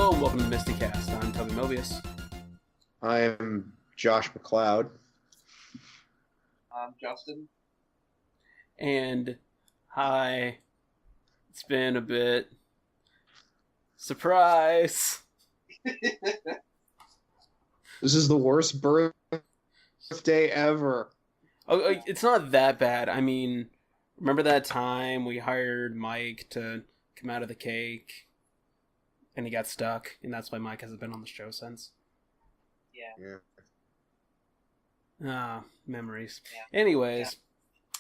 Hello and welcome to MSTieCast. I'm Toby Mobius. I'm Josh McLeod. I'm Justin. And hi. It's been a bit. Surprise! This is the worst birthday ever. Oh, it's not that bad. I mean, remember that time we hired Mike to come out of the cake? And he got stuck, and that's why Mike hasn't been on the show since. Yeah. Memories. Yeah. Anyways,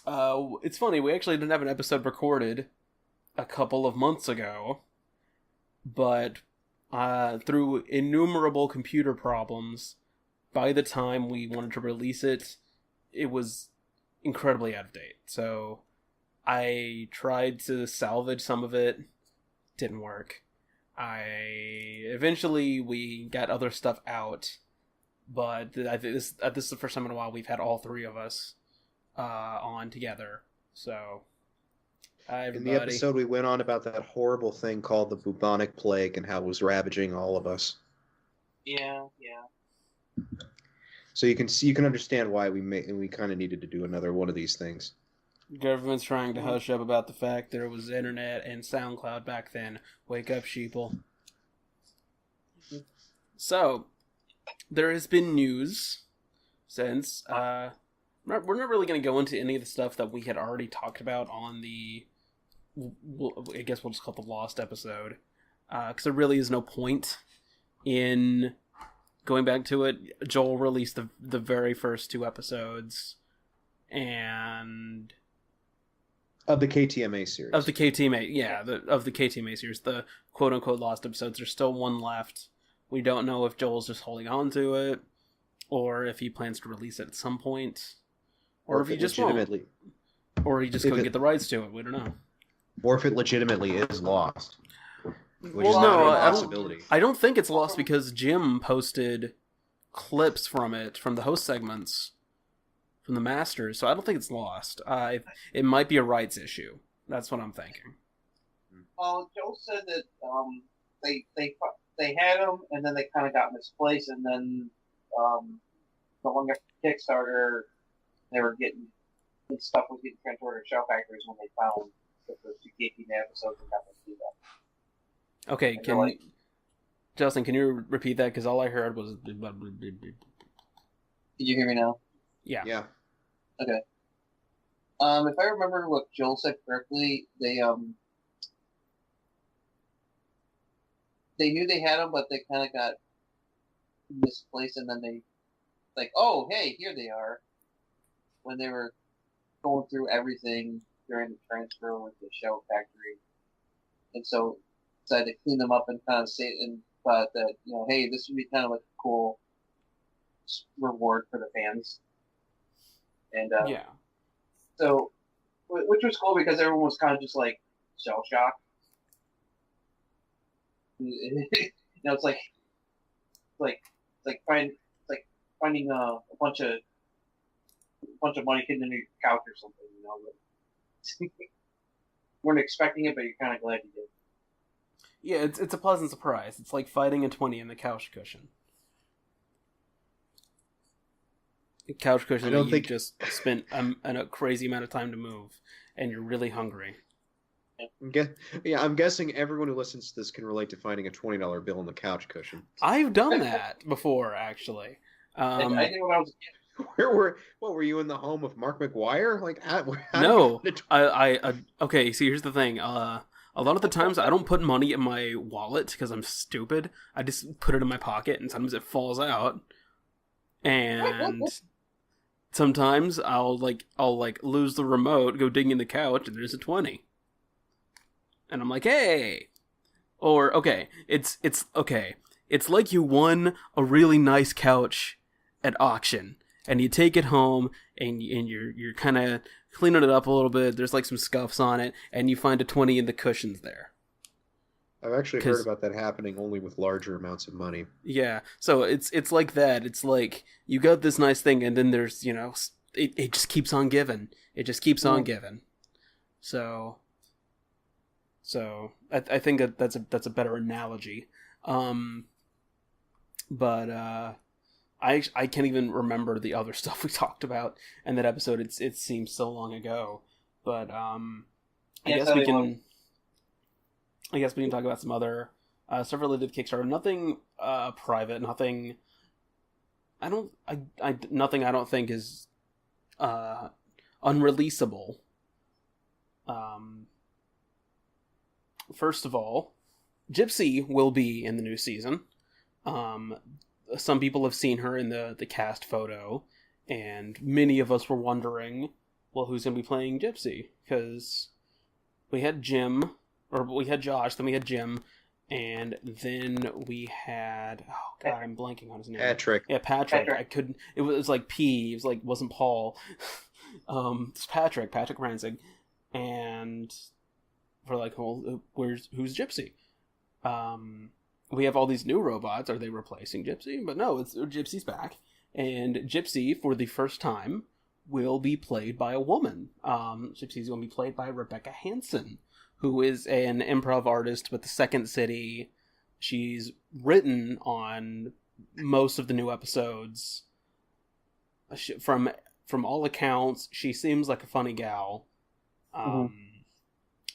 it's funny, we actually didn't have an episode recorded a couple of months ago, but through innumerable computer problems, by the time we wanted to release it, it was incredibly out of date. So I tried to salvage some of it, didn't work. Eventually we got other stuff out, but I think this is the first time in a while we've had all three of us on together. So, hi everybody. In the episode, we went on about that horrible thing called the bubonic plague and how it was ravaging all of us. Yeah. So you can understand why we kind of needed to do another one of these things. Government's trying to hush up about the fact there was internet and SoundCloud back then. Wake up, sheeple. So, there has been news since. We're not really going to go into any of the stuff that we had already talked about on the. I guess we'll just call it the Lost episode, because there really is no point in going back to it. Joel released the very first two episodes, and. Of the KTMA series. Of the KTMA, yeah, of the KTMA series, the quote-unquote lost episodes. There's still one left. We don't know if Joel's just holding on to it, or if he plans to release it at some point, or if he just won't. Or he just couldn't get the rights to it. We don't know. Or if it legitimately is lost. Which Well, is no, not a possibility. I don't think it's lost because Jim posted clips from it, from the host segments, from the Masters, so I don't think it's lost. It might be a rights issue. That's what I'm thinking. Well, Joe said that they had them, and then they kind of got misplaced, and then the one got Kickstarter, they were getting stuff was getting transported to Show Factories when they found the first two KP episodes and got them to do that. Okay, Justin, can you repeat that? Because all I heard was. Did you hear me now? Yeah. Okay. If I remember what Joel said correctly, they knew they had them, but they kind of got misplaced, and then they oh, hey, here they are. When they were going through everything during the transfer with the Show Factory, and so decided to clean them up and kind of say and thought that hey, this would be kind of like a cool reward for the fans. And yeah. So, which was cool because everyone was kind of just like shell shocked. It's like finding a bunch of money hidden under your couch or something. Weren't expecting it, but you're kind of glad you did. Yeah, it's a pleasant surprise. It's like finding a 20 in the couch cushion. Couch cushion that you just spent a crazy amount of time to move, and you're really hungry. I'm guessing everyone who listens to this can relate to finding a $20 bill in the couch cushion. I've done that before, actually. I did when I was a kid. What were you in the home of Mark McGuire? No, okay. See, here's the thing. A lot of the times I don't put money in my wallet because I'm stupid. I just put it in my pocket, and sometimes it falls out, and. Sometimes I'll lose the remote, go digging in the couch, and there's a 20. And I'm like, hey! Or, okay, it's okay. It's like you won a really nice couch at auction, and you take it home, and you're kind of cleaning it up a little bit, there's like some scuffs on it, and you find a 20 in the cushions there. I've actually heard about that happening only with larger amounts of money. Yeah, so it's like that. It's like you got this nice thing, and then there's it just keeps on giving. It just keeps on giving. So I think that's a better analogy. But I can't even remember the other stuff we talked about in that episode. It seems so long ago. But I guess we can talk about some other stuff related to Kickstarter. Nothing private. Nothing. Nothing I don't think is unreleasable. First of all, Gypsy will be in the new season. Some people have seen her in the cast photo, and many of us were wondering, well, who's going to be playing Gypsy? Because we had Josh, then we had Jim, and then we had, oh god, I'm blanking on his name. Patrick. Yeah, Patrick. I couldn't. It was like P. It was like wasn't Paul. It's Patrick Ransig, and we're like, well, who's Gypsy? We have all these new robots. Are they replacing Gypsy? But no, Gypsy's back, and Gypsy for the first time will be played by a woman. Gypsy's going to be played by Rebecca Hansen, who is an improv artist with the Second City. She's written on most of the new episodes. From all accounts, she seems like a funny gal.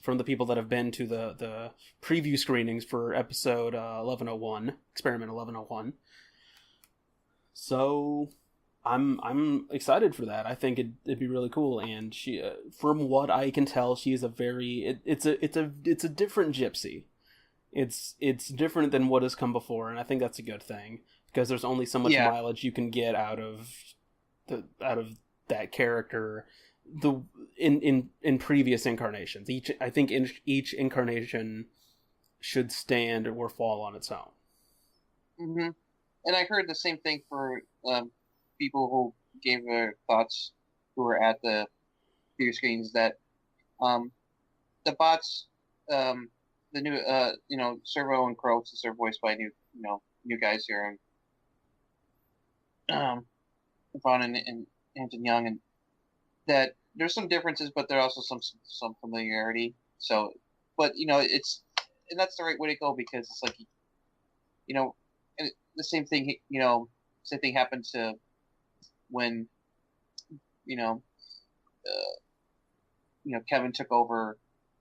From the people that have been to the preview screenings for episode 1101, Experiment 1101. So I'm excited for that. I think it'd be really cool. And she, from what I can tell, she is it's a different Gypsy. It's different than what has come before, and I think that's a good thing because there's only so much mileage you can get out of that character. In previous incarnations, each incarnation should stand or fall on its own. Mm-hmm. And I heard the same thing for people who gave their thoughts who were at the preview screens that the bots, the new Servo and Crow, since they're voiced by new guys here, and Vaughn and Anton Young, and that there's some differences, but there are also some familiarity. So, but and that's the right way to go because it's like, and the same thing, same thing happened to when, Kevin took over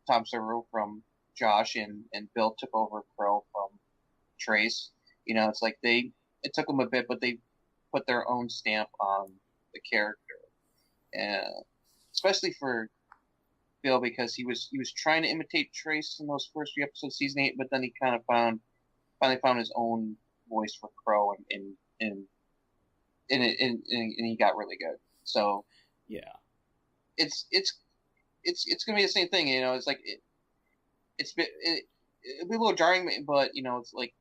Tom Servo from Josh and Bill took over Crow from Trace. It's like it took them a bit, but they put their own stamp on the character. And especially for Bill because he was trying to imitate Trace in those first few episodes of season 8, but then he kind of finally found his own voice for Crow and he got really good. So yeah, it's gonna be the same thing. It's like it'll be a little jarring, but it's like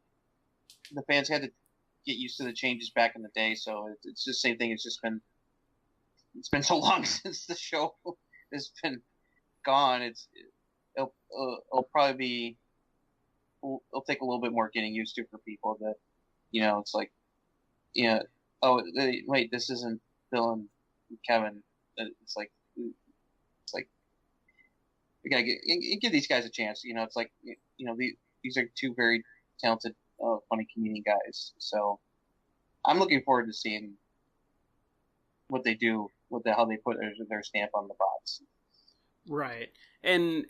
the fans had to get used to the changes back in the day. So it's the same thing. It's been so long since the show has been gone. It'll probably be. It'll take a little bit more getting used to for people that, it's like, oh wait, this isn't Bill and Kevin. It's like we gotta give these guys a chance. It's like these are two very talented, funny comedian guys. So I'm looking forward to seeing what they do how they put their stamp on the bots. Right. And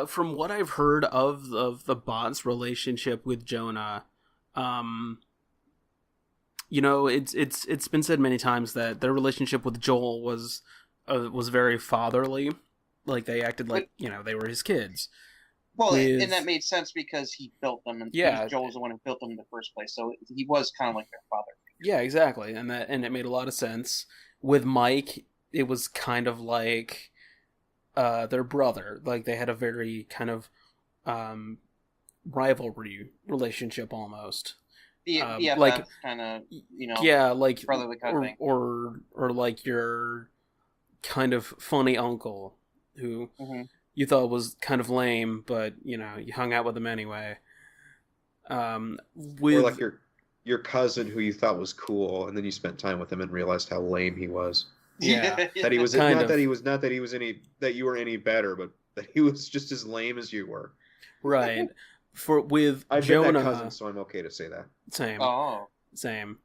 from what I've heard of the bots' relationship with Jonah, it's been said many times that their relationship with Joel was very fatherly. Like they acted like they were his kids. Well, and that made sense because he built them, and Joel was the one who built them in the first place. So he was kind of like their father. Yeah, exactly, and it made a lot of sense. With Mike, it was kind of like their brother. Like they had a very kind of rivalry relationship almost. Like kind of like brotherly kind of thing. Or like your kind of funny uncle who you thought was kind of lame, but you hung out with him anyway. Or like your cousin who you thought was cool, and then you spent time with him and realized how lame he was. Yeah, that he was that you were any better, but that he was just as lame as you were. Right. with I've Jonah, been that cousin, so I'm okay to say that. Same. Oh. Same.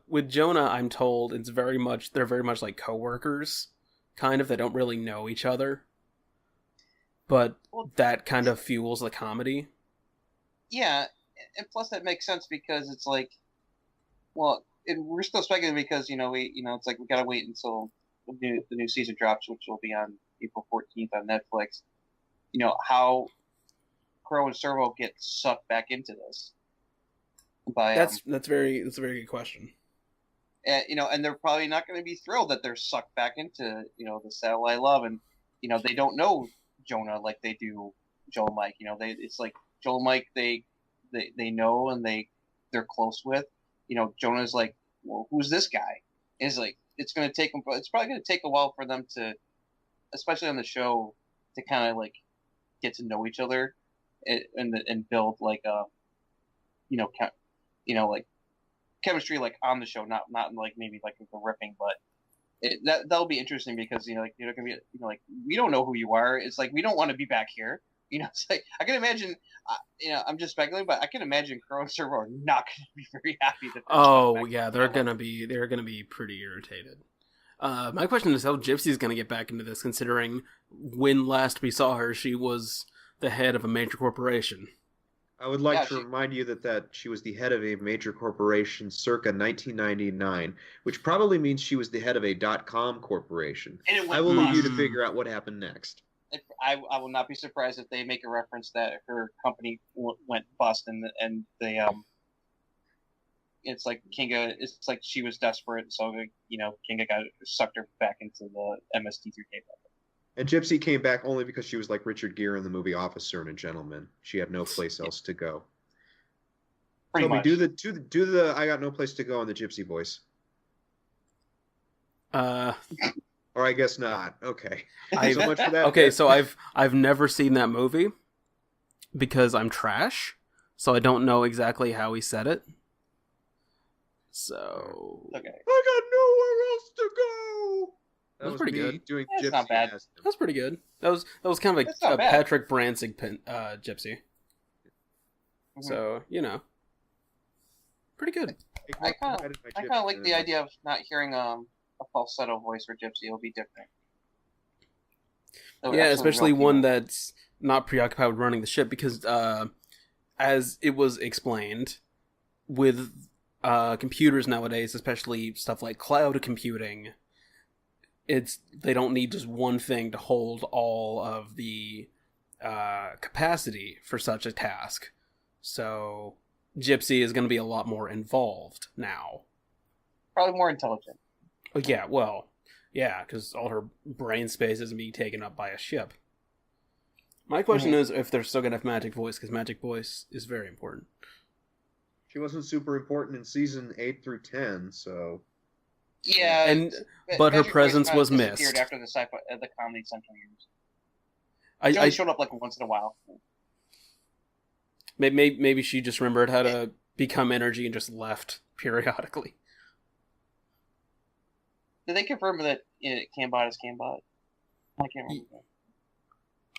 With Jonah, I'm told they're very much like coworkers, kind of. They don't really know each other, but that kind of fuels the comedy. Yeah, and plus that makes sense because it's like, well, we're still speculating because it's like we gotta wait until the new season drops, which will be on April 14th on Netflix. How Crow and Servo get sucked back into this by that's a very good question. and they're probably not going to be thrilled that they're sucked back into the satellite love, and they don't know Jonah like they do Joe and Mike. It's like Joe and Mike they know and they're close with. Jonah's like, well, who's this guy? Is like it's probably going to take a while for them to, especially on the show, to kind of like get to know each other and build like like chemistry like on the show, not like maybe like the ripping, but that'll be interesting because like you're gonna be like we don't know who you are. It's like we don't want to be back here. It's like I can imagine. I'm just speculating, but I can imagine Crow and Servo are not going to be very happy that. Oh yeah, they're gonna be pretty irritated. My question is how Gypsy's gonna get back into this, considering when last we saw her, she was the head of a major corporation. I would like to remind you that she was the head of a major corporation circa 1999, which probably means she was the head of a .com corporation. I will leave you to figure out what happened next. I will not be surprised if they make a reference that her company went bust and they it's like Kinga. It's like she was desperate, so Kinga sucked her back into the MST3K. And Gypsy came back only because she was like Richard Gere in the movie Officer and a Gentleman. She had no place else to go. Pretty much. Do the I got no place to go on the Gypsy voice. Or I guess not. Okay. So much for that. Okay, so I've never seen that movie because I'm trash, so I don't know exactly how he said it. So okay. I got nowhere else to go. That was pretty good. Doing That's Gypsy not bad. That was pretty good. That was kind of a Patrick Bransig Gypsy. Mm-hmm. So pretty good. I kind of like the idea of not hearing a falsetto voice for Gypsy. It'll be different. Yeah, especially one that's not preoccupied with running the ship, because as it was explained, with computers nowadays, especially stuff like cloud computing, they don't need just one thing to hold all of the capacity for such a task. So Gypsy is going to be a lot more involved now. Probably more intelligent. Yeah, well, yeah, because all her brain space isn't being taken up by a ship. My question is if they're still going to have Magic Voice, because Magic Voice is very important. She wasn't super important in season 8 through 10, so... Yeah, but her presence was missed after the Comedy Central years. She only showed up like once in a while. Maybe she just remembered how to become energy and just left periodically. Did they confirm that Cambot is Cambot? I can't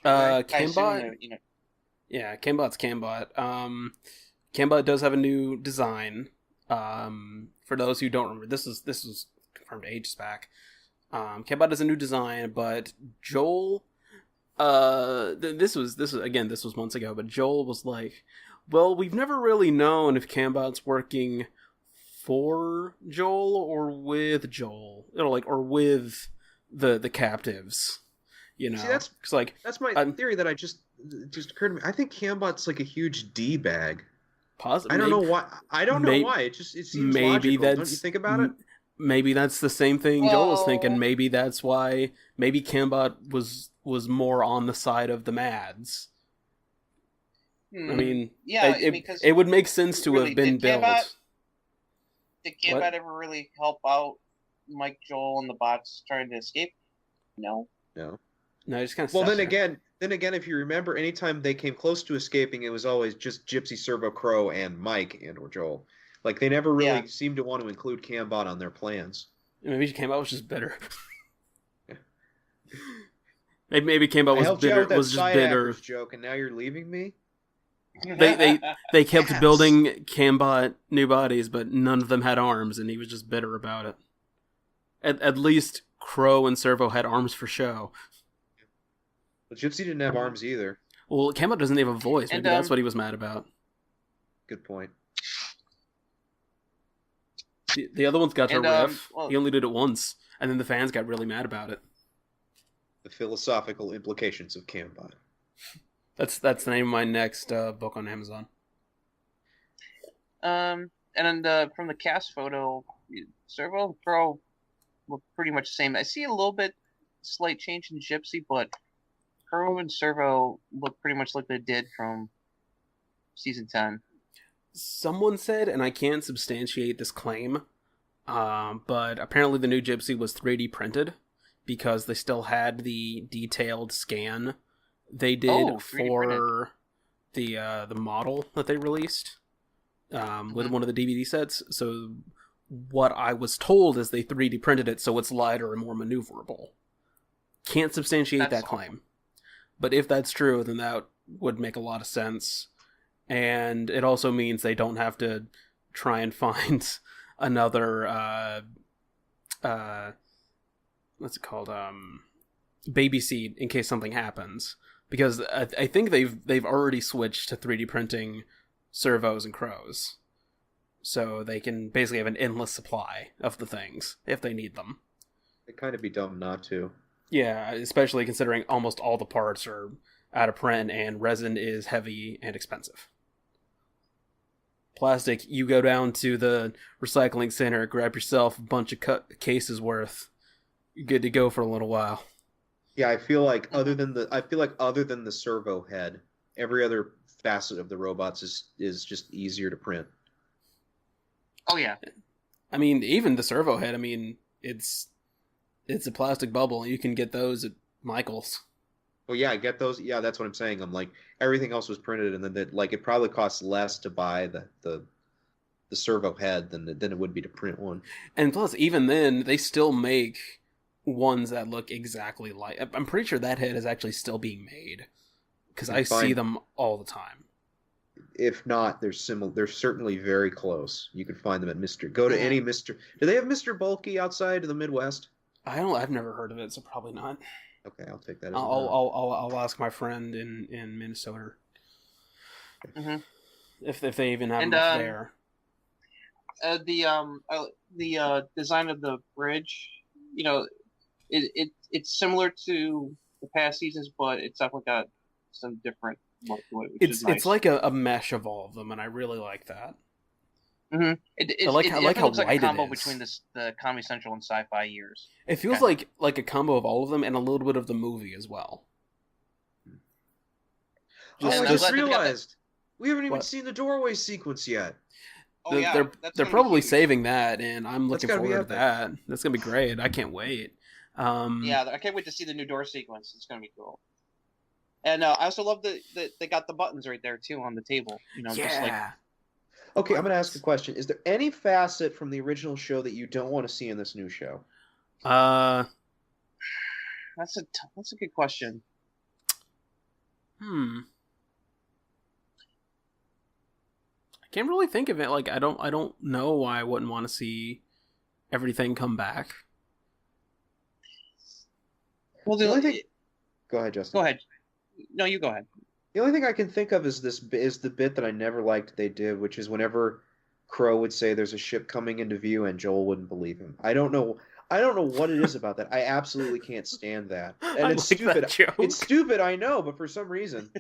remember. Cambot. Yeah, Cambot's Cambot. Cambot does have a new design. For those who don't remember, this was confirmed ages back. Cambot has a new design, but Joel, this was months ago, but Joel was like, well, we've never really known if Cambot's working for Joel or with Joel, or with the captives. See, that's my theory that just occurred to me. I think Cambot's like a huge D-bag. Positive. I don't know why. It seems logical. Don't you think about it? Maybe that's the same thing Joel was thinking. Maybe that's why. Maybe Cambot was more on the side of the Mads. I mean, yeah, it would make sense to have been built. Did Cambot ever really help out Mike, Joel, and the bots trying to escape? No. Just kind of. Well, then again, if you remember, anytime they came close to escaping, it was always just Gypsy, Servo, Crow, and Mike or Joel. Like, they never really seemed to want to include Cambot on their plans. Maybe Cambot was just bitter. Maybe Cambot was bitter. Was just bitter. Joke, and now you're leaving me. They kept building Cambot new bodies, but none of them had arms, and he was just bitter about it. At least Crow and Servo had arms for show. But Gypsy didn't have arms either. Well, Cambot doesn't have a voice. Maybe that's what he was mad about. Good point. The other one's got to riff. He only did it once, and then the fans got really mad about it. The philosophical implications of Cambot. That's the name of my next book on Amazon. And then from the cast photo, Servo and Crow look pretty much the same. I see a little bit slight change in Gypsy, but Crow and Servo look pretty much like they did from season 10. Someone said, and I can't substantiate this claim, but apparently the new Gypsy was 3D printed because they still had the detailed scan they did for the model that they released with one of the DVD sets. So what I was told is they 3D printed it so it's lighter and more maneuverable. Can't substantiate that claim. But if that's true, then that would make a lot of sense. And it also means they don't have to try and find another what's it called? Baby seat in case something happens. Because I think they've already switched to 3D printing servos and crows. So they can basically have an endless supply of the things if they need them. It'd kind of be dumb not to. Yeah, especially considering almost all the parts are out of print and resin is heavy and expensive. Plastic, you go down to the recycling center, grab yourself a bunch of cases worth. You're good to go for a little while. Yeah, I feel like other than the servo head, every other facet of the robots is just easier to print. Oh yeah. I mean, even the servo head, it's a plastic bubble. You can get those at Michael's. Well, yeah, get those. Yeah, that's what I'm saying. I'm like, everything else was printed, and then it probably costs less to buy the servo head than it would be to print one. And plus, even then, they still make ones that look exactly like. I'm pretty sure that head is actually still being made because I see them all the time. If not, they're similar. They're certainly very close. You can find them at Mr. Go to any Mr. Do they have Mr. Bulky outside of the Midwest? I've never heard of it, so probably not. Okay, I'll take that as I'll ask my friend in Minnesota if they even have enough there. The design of the bridge, it's similar to the past seasons, but it's definitely got some different look to it. Which is nice. It's like a mesh of all of them, and I really like that. Mm-hmm. I like how looks white like a combo it is. between the Comedy Central and Sci-Fi years. It feels like a combo of all of them and a little bit of the movie as well. I just realized we haven't even seen the doorway sequence yet. They're probably saving that, and I'm looking forward to that. That's gonna be great. I can't wait. Yeah, I can't wait to see the new door sequence. It's gonna be cool. And I also love that they got the buttons right there too on the table. Just like. Okay, I'm going to ask a question. Is there any facet from the original show that you don't want to see in this new show? That's a good question. I can't really think of it. Like I don't know why I wouldn't want to see everything come back. Well, the only thing. Go ahead, Justin. Go ahead. No, you go ahead. The only thing I can think of is the bit that I never liked they did, which is whenever Crow would say there's a ship coming into view and Joel wouldn't believe him. I don't know what it is about that. I absolutely can't stand that. And it's stupid. It's stupid, I know, but for some reason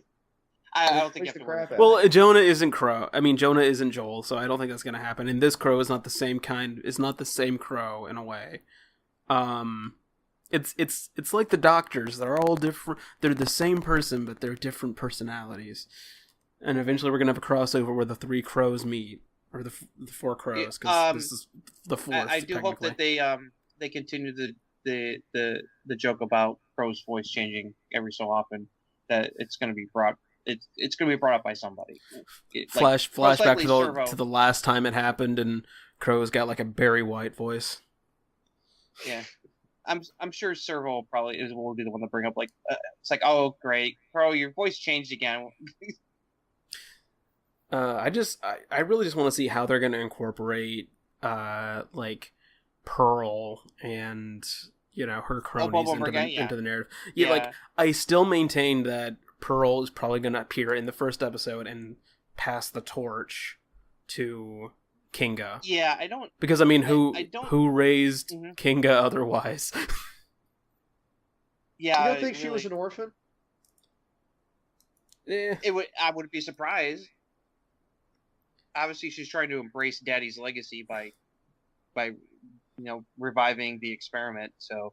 I don't think you have to worry. Well, Jonah isn't Crow. Jonah isn't Joel, so I don't think that's going to happen. And this Crow is not the same kind. It's not the same Crow in a way. It's like the Doctors. They're all different. They're the same person, but they're different personalities. And eventually, we're gonna have a crossover where the 3 crows meet, or the 4 crows, because this is the 4th. I do hope that they continue the joke about Crow's voice changing every so often. That it's gonna be brought. It's gonna be brought up by somebody. Flashback to the last time it happened, and Crow's got like a Barry White voice. Yeah. I'm sure Servo probably will be the one to bring up it's like, oh great, Crow, your voice changed again. I really just want to see how they're going to incorporate, like, Pearl and, you know, her cronies into the narrative. Yeah, like, I still maintain that Pearl is probably going to appear in the first episode and pass the torch to Kinga. Yeah, I don't... Because, I mean, who raised Kinga otherwise? Yeah, you don't think she was an orphan? Yeah. I wouldn't be surprised. Obviously, she's trying to embrace Daddy's legacy by reviving the experiment. So,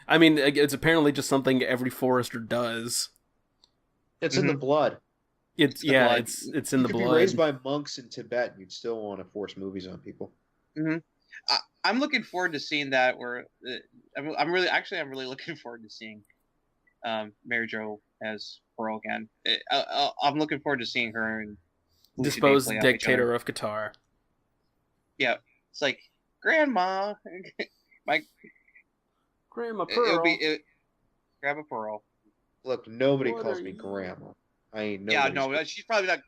I mean, it's apparently just something every forester does. It's in the blood. It's in the blood. If you be raised by monks in Tibet, you'd still want to force movies on people. Mm-hmm. I'm looking forward to seeing that. Where I'm really looking forward to seeing Mary Jo as Pearl again. I'm looking forward to seeing her and disposed dictator of Qatar. Yeah, it's like Grandma, my Grandma Pearl. Grandma Pearl. Look, nobody calls me Grandma. I ain't. Yeah, no, she's probably not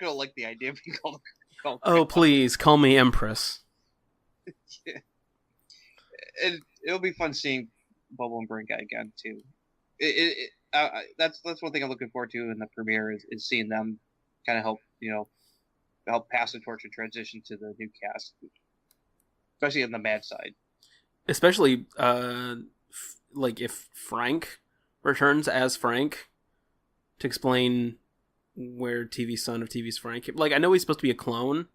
gonna like the idea of being called. Oh, please call me Empress. Yeah. It'll be fun seeing Bubble and Brink again too. That's one thing I'm looking forward to in the premiere is seeing them kind of help pass the torch and transition to the new cast, especially on the Mad side. Especially like if Frank returns as Frank to explain where TV's son of TV's Frank. Like, I know he's supposed to be a clone,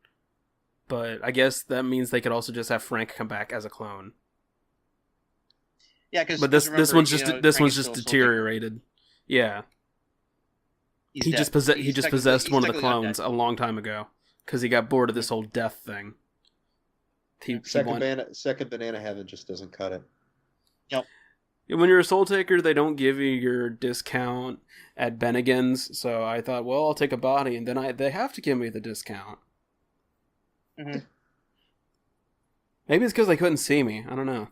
but I guess that means they could also just have Frank come back as a clone. Yeah, because this one's just deteriorated. Yeah, he just possessed one of the clones a long time ago because he got bored of this whole death thing. Second banana heaven just doesn't cut it. Yep. When you're a soul taker, they don't give you your discount at Bennigan's, so I thought, well, I'll take a body, and then they have to give me the discount. Mm-hmm. Maybe it's because they couldn't see me. I don't know.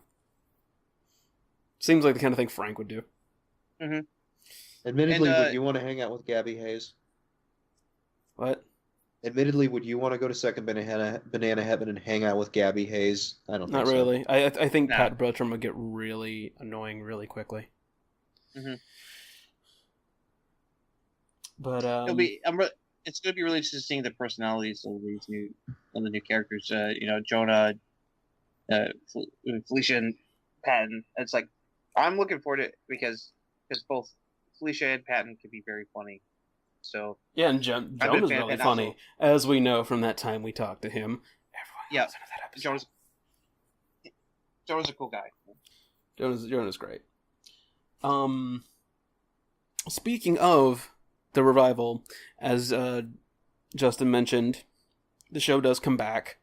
Seems like the kind of thing Frank would do. Mm-hmm. Admittedly, would you want to hang out with Gabby Hayes? What? Admittedly, would you want to go to Second Banana Heaven and hang out with Gabby Hayes? I don't think Not so. really. I think Pat Bertram would get really annoying really quickly. Mm-hmm. But it's going to be really interesting seeing the personalities of the new characters. Jonah, Felicia, and Patton. It's like I'm looking forward to it because both Felicia and Patton can be very funny. So yeah, and Jonah's really funny, as we know from that time we talked to him. Everyone into that episode. Jonah's a cool guy. Jonah's great. Speaking of the revival, as Justin mentioned, the show does come back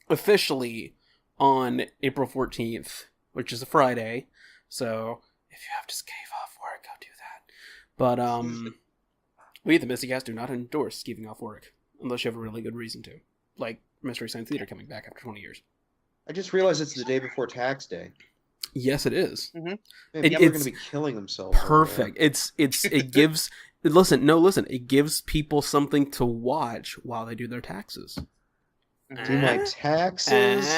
officially on April 14th, which is a Friday. So if you have to skeeve off work, go do that. But we at the MSTieCast do not endorse skeeving off work unless you have a really good reason to, like Mystery Science Theater coming back after 20 years. I just realized it's the day before tax day. Yes, it is. Mm-hmm. Man, people are going to be killing themselves. Perfect. It gives it gives people something to watch while they do their taxes. Do my taxes.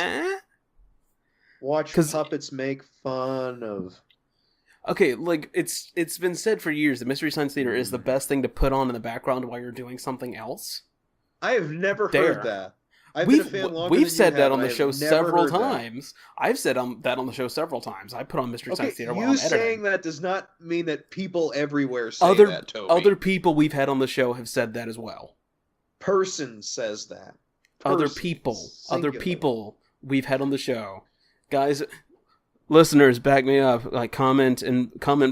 Watch puppets make fun of. Okay, like it's been said for years that Mystery Science Theater is the best thing to put on in the background while you're doing something else. I have never heard that. We've said that on the show several times. I've said that on the show several times. I put on Mystery Science Theater while I'm editing. You saying that does not mean that people everywhere say that, Toby. Other people we've had on the show have said that as well. Person says that. Other people we've had on the show. Guys, listeners, back me up. Like, comment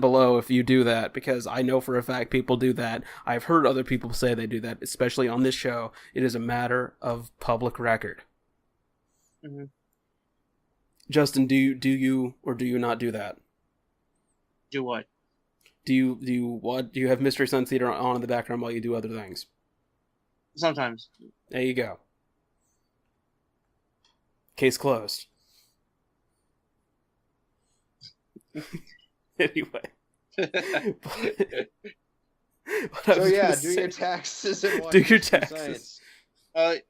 below if you do that, because I know for a fact people do that. I've heard other people say they do that, especially on this show. It is a matter of public record. Mm-hmm. Justin, do you or do you not do that? Do what? Do you have Mystery Science Theater on in the background while you do other things? Sometimes. There you go. Case closed. Anyway. So yeah, do your taxes and watch do your Mystery taxes. Science.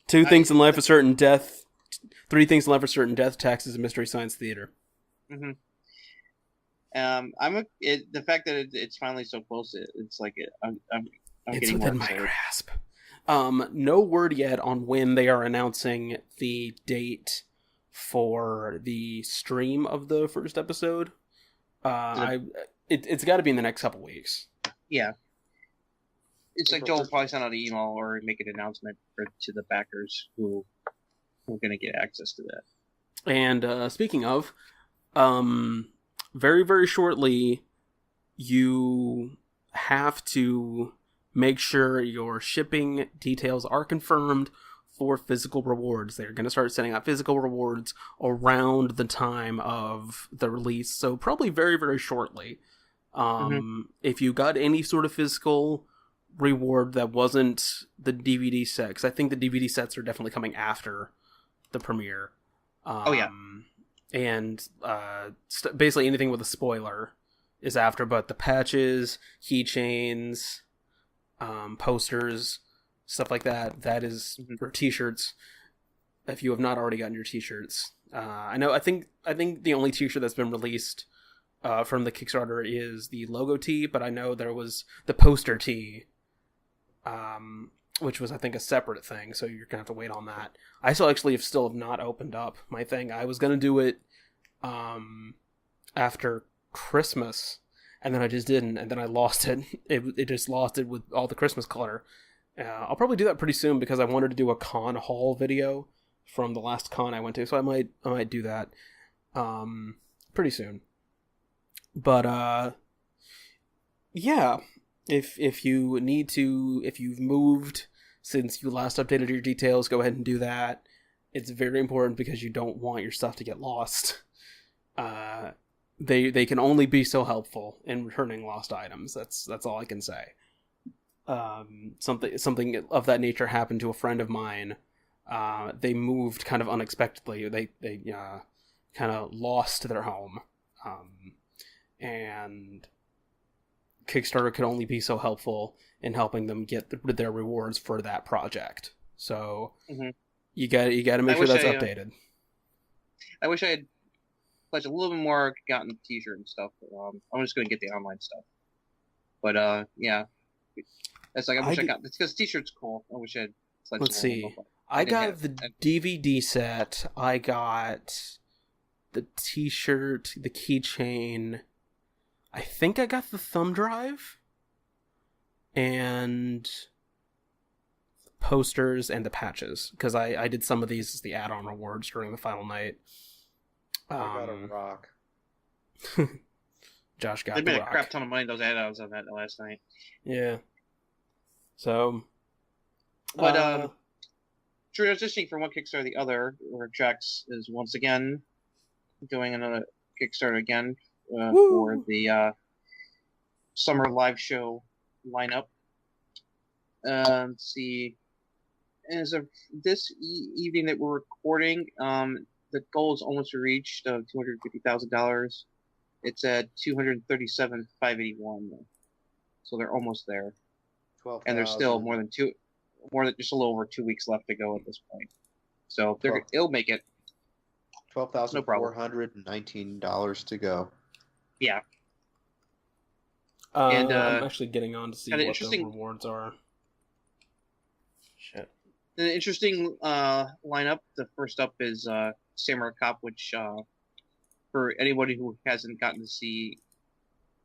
Two things in life are certain: death. 3 things in life are certain: death, taxes, and Mystery Science Theater. Mm-hmm. The fact that it's finally so close, it's like I'm it's getting within my grasp. No word yet on when they are announcing the date for the stream of the first episode. It's got to be in the next couple weeks. Yeah, it's like Joel will probably send out an email or make an announcement to the backers who are going to get access to that. And speaking of, very, very shortly, you have to make sure your shipping details are confirmed for physical rewards. They're going to start sending out physical rewards around the time of the release, so probably very, very shortly. If you got any sort of physical reward that wasn't the DVD set, because I think the DVD sets are definitely coming after the premiere. And basically anything with a spoiler is after, but the patches, keychains, posters, stuff like that is or t-shirts. If you have not already gotten your t-shirts, I think the only t-shirt that's been released from the Kickstarter is the logo tee, but I know there was the poster tee, which was, I think, a separate thing, so you're gonna have to wait on that. I still have not opened up my thing. I was gonna do it after Christmas, and then I just didn't, and then I lost it. It just lost it with all the Christmas clutter. I'll probably do that pretty soon because I wanted to do a con haul video from the last con I went to, so I might do that pretty soon. But yeah, if you need to, if you've moved since you last updated your details, go ahead and do that. It's very important because you don't want your stuff to get lost. They can only be so helpful in returning lost items. That's all I can say. Something of that nature happened to a friend of mine. They moved kind of unexpectedly. They kind of lost their home, and Kickstarter could only be so helpful in helping them get their rewards for that project. So you got to make sure that's updated. I wish I had pledged a little bit more, gotten the t-shirt and stuff. But, I'm just going to get the online stuff. But yeah, it's like I wish I got, it's because t-shirt's cool. I wish I had pledged. Let's see. I got the DVD set. I got the t-shirt, the keychain. I think I got the thumb drive and the posters and the patches, because I did some of these as the add-on rewards during the final night. I got a rock. Josh got the rock. They made a rock. crap ton of money, those add-ons on that last night. Yeah. So. But transitioning from one Kickstarter to the other, where Jax is once again doing another Kickstarter again for the summer live show lineup. Let's see. As of this evening that we're recording, the goal is almost reached of $250,000. It's at $237,581. So they're almost there. 12,000. And there's still more than just a little over 2 weeks left to go at this point. So it'll make it. $12,419 to go. Yeah. And I'm actually getting on to see what the rewards are. Shit. An interesting lineup. The first up is Samurai Cop, which for anybody who hasn't gotten to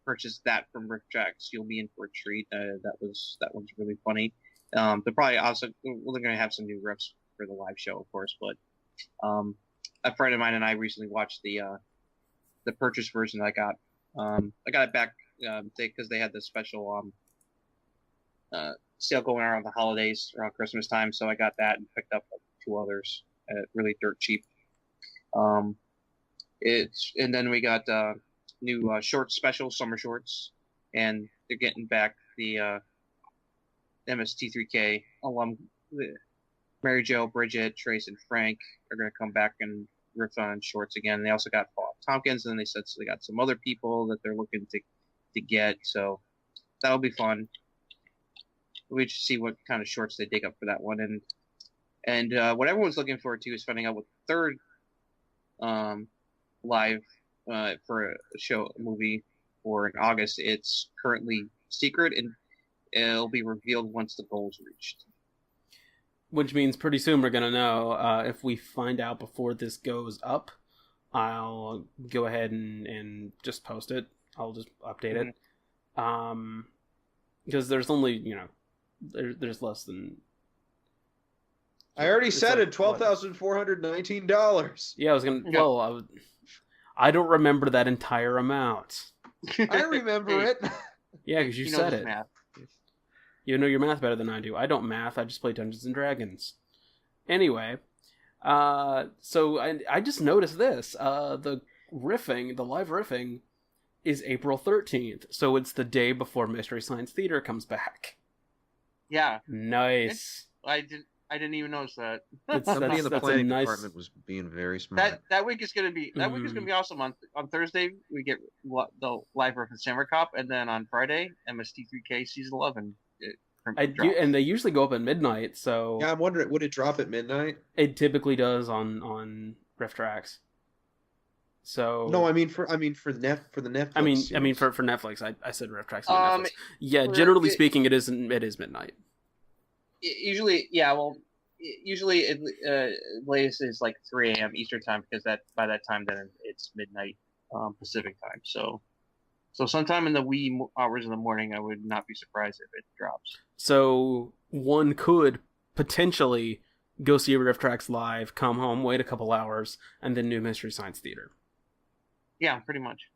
purchase that from Rick Jax, you'll be in for a treat. That one's really funny. They're probably also they're going to have some new riffs for the live show, of course. But a friend of mine and I recently watched the purchase version that I got. I got it back because they had this special sale going around the holidays around Christmas time, so I got that and picked up 2 others at really dirt cheap. And then we got new shorts special, summer shorts, and they're getting back the MST3K alum. Mary Jo, Bridget, Trace, and Frank are going to come back and riff on shorts again. They also got Paul Tompkins, and then they said so they got some other people that they're looking to get. So that'll be fun. We should see what kind of shorts they dig up for that one, and what everyone's looking forward to is finding out what the third live for a movie for in August. It's currently secret, and it'll be revealed once the goal is reached. Which means pretty soon we're going to know. If we find out before this goes up, I'll go ahead and just post it. I'll just update it. Because there's only, there's less than... I already said it, $12,419. Yeah, I was going to... Well, I don't remember that entire amount. I remember it. Yeah, because you said it. Math. You know your math better than I do. I don't math, I just play Dungeons & Dragons. Anyway, so I just noticed this. The live riffing is April 13th, so it's the day before Mystery Science Theater comes back. Yeah. Nice. I didn't even notice that. Somebody in the planning department was being very smart. That week is gonna be awesome. On Thursday we get the live riff in Summer Cop, and then on Friday MST3K season 11. And they usually go up at midnight, so yeah, I'm wondering, would it drop at midnight? It typically does on Rift Tracks. So no, I mean for the Netflix. I mean for Netflix. I said Rift Tracks. Netflix. Yeah, generally speaking, it is midnight. Usually, yeah. Well, usually latest is like 3 a.m. Eastern time, because by that time then it's midnight Pacific time. So sometime in the wee hours of the morning, I would not be surprised if it drops. So one could potentially go see Rift Tracks live, come home, wait a couple hours, and then do Mystery Science Theater. Yeah, pretty much.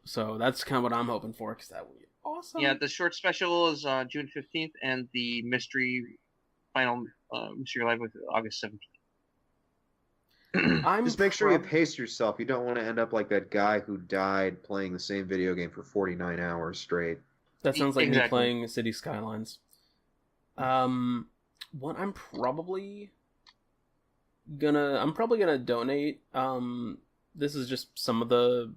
So that's kind of what I'm hoping for, because that would be awesome. Yeah, the short special is June 15th, and the final Mystery Live with August 17th. Just make sure you pace yourself. You don't want to end up like that guy who died playing the same video game for 49 hours straight. That sounds like me playing City Skylines. What I'm probably gonna donate. This is just some of the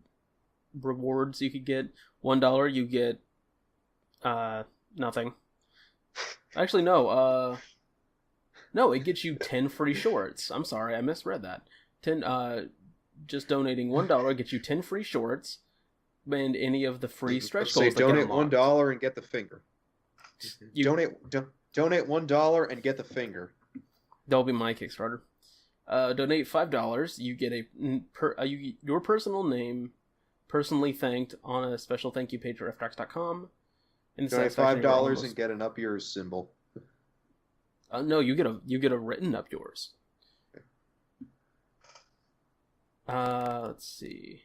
rewards you could get. $1 you get nothing. Actually, no. No, it gets you 10 free shorts. I'm sorry, I misread that. Just donating $1 gets you 10 free shorts, and any of the free stretch goals. Say donate $1 and get the finger. Donate $1 and get the finger. That'll be my Kickstarter. Donate $5. You get your personal name, personally thanked on a special thank you page at reftrax.com. Donate $5 and get an up yours symbol. No, you get a written up yours. Let's see.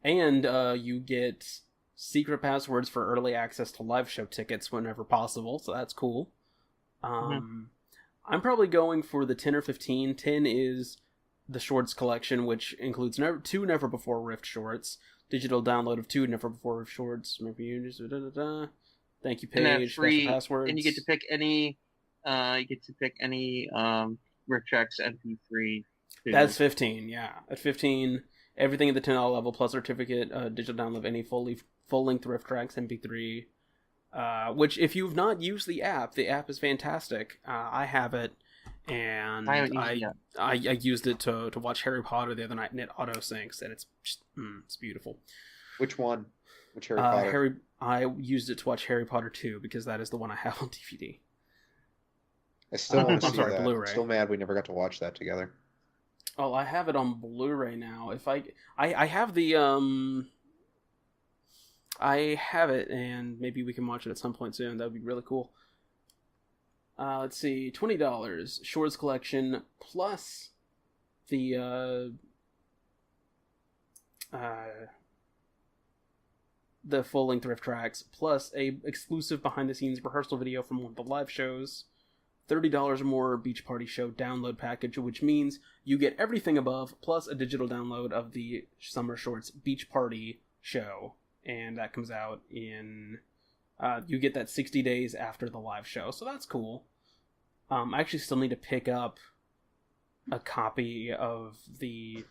And you get secret passwords for early access to live show tickets whenever possible, so that's cool. I'm probably going for the 10 or 15. 10 is the shorts collection, which includes 2 Never Before Rift shorts, digital download of 2 Never Before Rift shorts, reviews, thank you page, free passwords, and you get to pick any. Rift Tracks MP3. That's 15. Yeah, at 15, everything at the $10 level plus certificate, digital download of any full-length Rift Tracks MP3. Which, if you've not used the app is fantastic. I have it, and I used it to watch Harry Potter the other night, and it auto syncs, and it's beautiful. Which one? Which Harry Potter? I used it to watch Harry Potter 2 because that is the one I have on DVD. I still want to see that. Blu-ray. I'm still mad we never got to watch that together. Oh, I have it on Blu-ray now. If I have the I have it, and maybe we can watch it at some point soon. That would be really cool. Let's see, $20 shorts collection plus the full-length Rift Tracks plus a exclusive behind-the-scenes rehearsal video from one of the live shows. $30 or more Beach Party Show download package, which means you get everything above plus a digital download of the Summer Shorts Beach Party Show, and that comes out in you get that 60 days after the live show, so that's cool. I actually still need to pick up a copy of the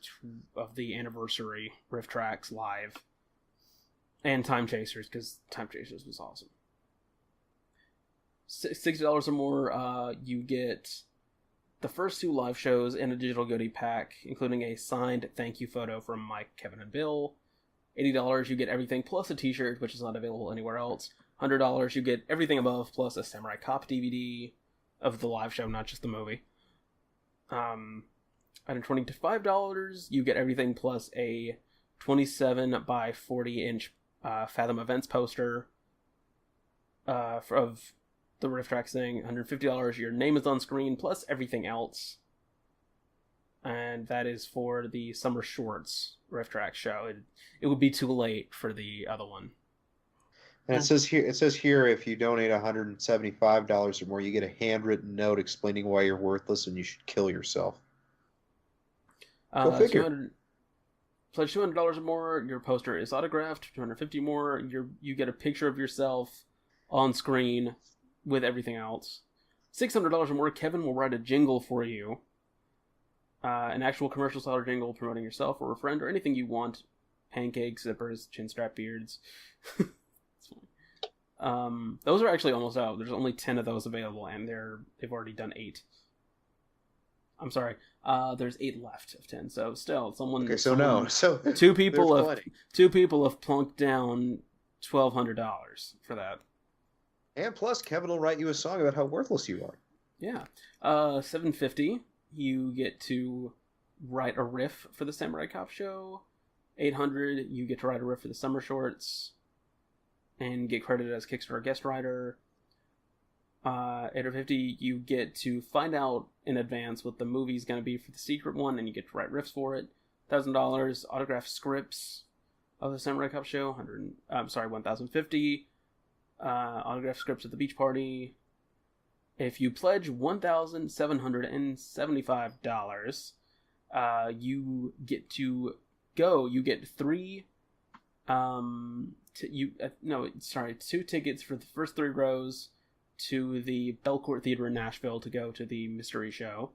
anniversary Rift Tracks live, And Time Chasers, because Time Chasers was awesome. $60 or more, you get the first 2 live shows and a digital goodie pack, including a signed thank you photo from Mike, Kevin, and Bill. $80, you get everything plus a t-shirt, which is not available anywhere else. $100, you get everything above plus a Samurai Cop DVD of the live show, not just the movie. $125, you get everything plus a 27 by 40 inch Fathom Events poster of the Riff Tracks thing. $150, your name is on screen plus everything else. And that is for the Summer Shorts Riff Tracks show. It would be too late for the other one. And it says here if you donate $175 or more, you get a handwritten note explaining why you're worthless and you should kill yourself. Go figure. Pledge $200 or more, your poster is autographed. $250 more, you get a picture of yourself on screen with everything else. $600 or more, Kevin will write a jingle for you. An actual commercial style jingle promoting yourself or a friend or anything you want. Pancakes, zippers, chin strap beards. Those are actually almost out. There's only 10 of those available, and they've already done 8. I'm sorry. There's 8 left of 10. So still, two people have plunked down $1,200 for that. And plus, Kevin will write you a song about how worthless you are. Yeah. $750. You get to write a riff for the Samurai Cop show. $800. You get to write a riff for the Summer Shorts, and get credited as Kickstarter guest writer. $850, you get to find out in advance what the movie's going to be for the secret one, and you get to write riffs for it. $1,000, autographed scripts of the Samurai Cop show. $1,050, autographed scripts at the beach party. If you pledge $1,775, you get to go. You get 3... 2 tickets for the first 3 rows to the Belcourt Theater in Nashville to go to the mystery show.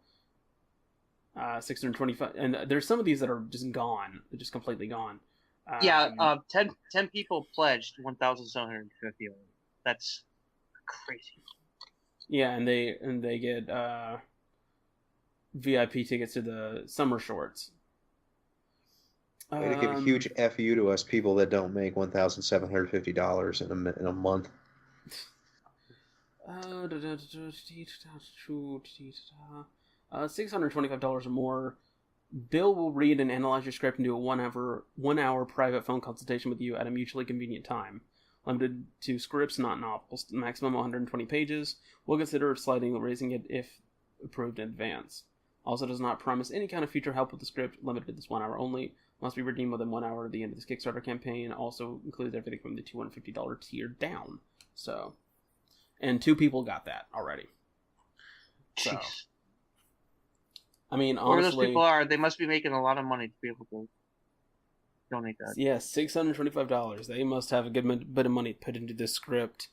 $625, and there's some of these that are just gone. They're just completely gone. 10 people pledged $1,750. That's crazy. Yeah, and they get VIP tickets to the Summer Shorts. Way to give a huge FU to us people that don't make $1,750 in a month. $625 or more. Bill will read and analyze your script and do a 1 hour private phone consultation with you at a mutually convenient time. Limited to scripts, not novels. Maximum 120 pages. We'll consider sliding or raising it if approved in advance. Also does not promise any kind of future help with the script. Limited to this 1 hour only. Must be redeemed within 1 hour at the end of this Kickstarter campaign. Also includes everything from the $250 tier down. So, and 2 people got that already. So, Jeez. I mean, honestly, where those people are, they must be making a lot of money to be able to donate that. Yeah, $625. They must have a good bit of money put into this script,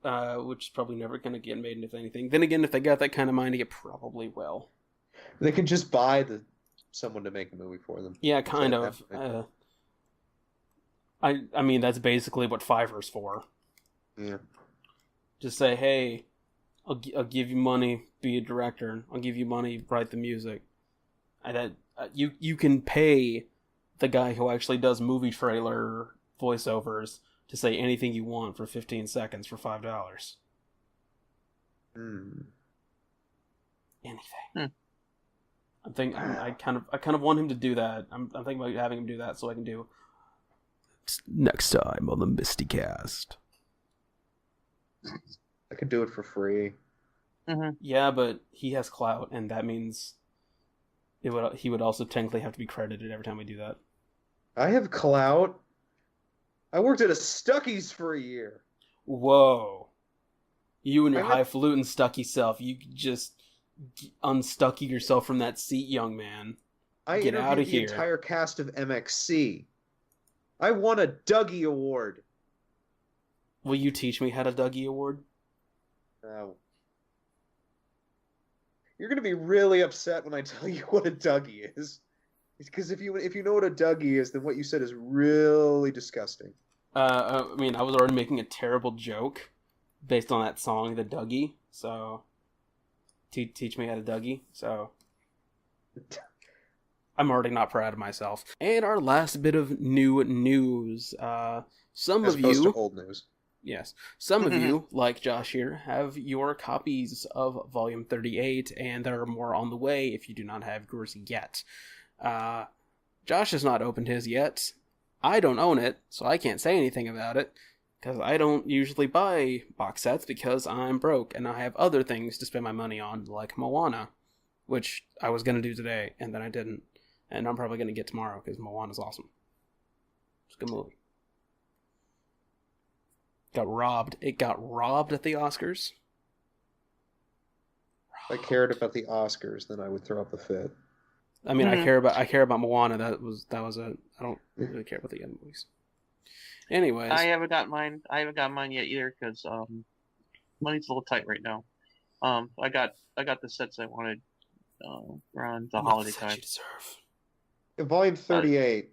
which is probably never going to get made into anything. Then again, if they got that kind of money, it probably will. They can just buy someone to make a movie for them. Yeah, kind of. I mean, that's basically what Fiverr's for. Yeah. Just say, hey, I'll give you money, be a director. I'll give you money, write the music. You can pay the guy who actually does movie trailer voiceovers to say anything you want for 15 seconds for $5. Anything. I kind of want him to do that. I'm thinking about having him do that so I can do next time on the MSTieCast. I could do it for free. Mm-hmm. Yeah, but he has clout, and that means he would also technically have to be credited every time we do that. I have clout. I worked at a Stuckey's for a year. Whoa. You and your highfalutin Stuckey self, you just unstucky yourself from that seat, young man. Get out of here. I interviewed the entire cast of MXC. I won a Dougie Award. Will you teach me how to Dougie Award? No. You're going to be really upset when I tell you what a Dougie is. Because if you know what a Dougie is, then what you said is really disgusting. I mean, I was already making a terrible joke based on that song, the Dougie. So, teach me how to Dougie. So, I'm already not proud of myself. And our last bit of new news. Some As of opposed you, to old news. yes, some of you, like Josh here, have your copies of Volume 38, and there are more on the way if you do not have yours yet. Josh has not opened his yet. I don't own it, so I can't say anything about it, because I don't usually buy box sets because I'm broke, and I have other things to spend my money on, like Moana, which I was going to do today, and then I didn't, and I'm probably going to get tomorrow, because Moana's awesome. It's a good movie. Got robbed. It got robbed at the Oscars. If I cared about the Oscars, then I would throw up a fit. I mean, I care about Moana. That was it. I don't really care about the other movies. Anyways, I haven't got mine. I haven't got mine yet either because money's a little tight right now. I got the sets I wanted around the holiday time. You deserve. Volume 38.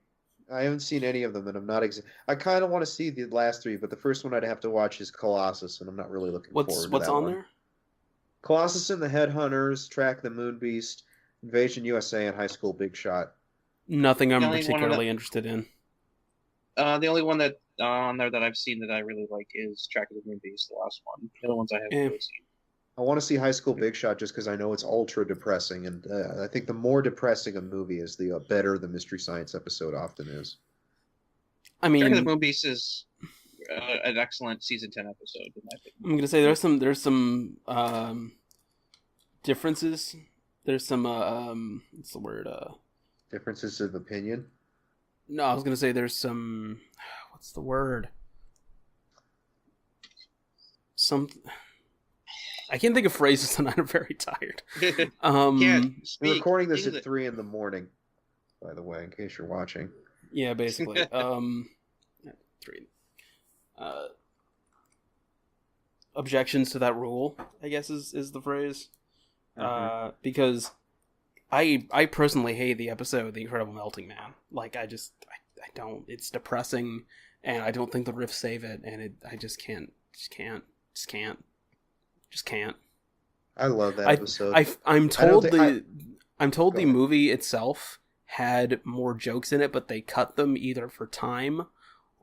I haven't seen any of them, and I'm not. I kind of want to see the last three, but the first one I'd have to watch is Colossus, and I'm not really looking forward to that. What's on one. there? Colossus and the Headhunters, Track the Moon Beast, Invasion USA, and High School Big Shot. Nothing I'm particularly interested in. The only one that on there that I've seen that I really like is Track of the Moon Beast, the last one. The other ones I haven't really seen. I want to see High School Big Shot just because I know it's ultra depressing, and I think the more depressing a movie is, the better the Mystery Science episode often is. I mean, Track of the Moon Beast is an excellent season 10 episode, in my opinion. I'm gonna say there's some differences. There's some what's the word? Differences of opinion. No, I was gonna say there's some. What's the word? I can't think of phrases tonight. I'm very tired. Can't speak We're recording this English. at 3 a.m, by the way, in case you're watching. Yeah, basically. 3. Objections to that rule, I guess is the phrase. Because I personally hate the episode The Incredible Melting Man. Like, I don't. It's depressing, and I don't think the riffs save it, and I just can't. I love that episode. I'm told the movie itself had more jokes in it, but they cut them either for time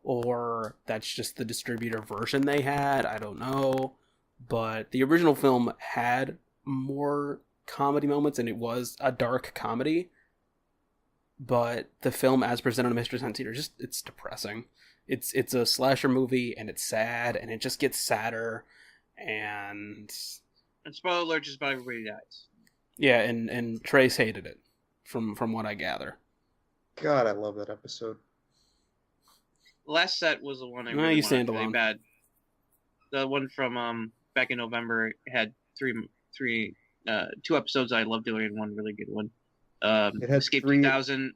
or that's just the distributor version they had. I don't know. But the original film had more comedy moments, and it was a dark comedy. But the film as presented on Mystery Science Theater, it's depressing. It's a slasher movie, and it's sad, and it just gets sadder. And spoiler alert, just about everybody dies. Yeah, and Trace hated it, from what I gather. God, I love that episode. The last set was the one I really wanted really alone. bad. The one from back in November had two episodes I loved doing, and one really good one. It had Escape 2000,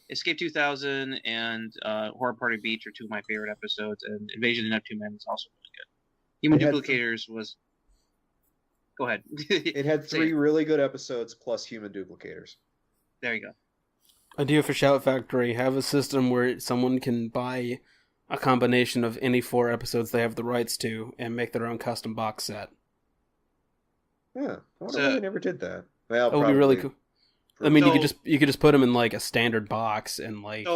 Escape 2000, and Horror Party Beach are two of my favorite episodes, and Invasion of Neptune Man is also really good. Human Duplicators was... Go ahead. It had 3 really good episodes plus Human Duplicators. There you go. Idea for Shout Factory: have a system where someone can buy a combination of any 4 episodes they have the rights to and make their own custom box set. Yeah, I wonder why they never did that. Well, that would be really cool. I mean, you could just put them in like a standard box and like.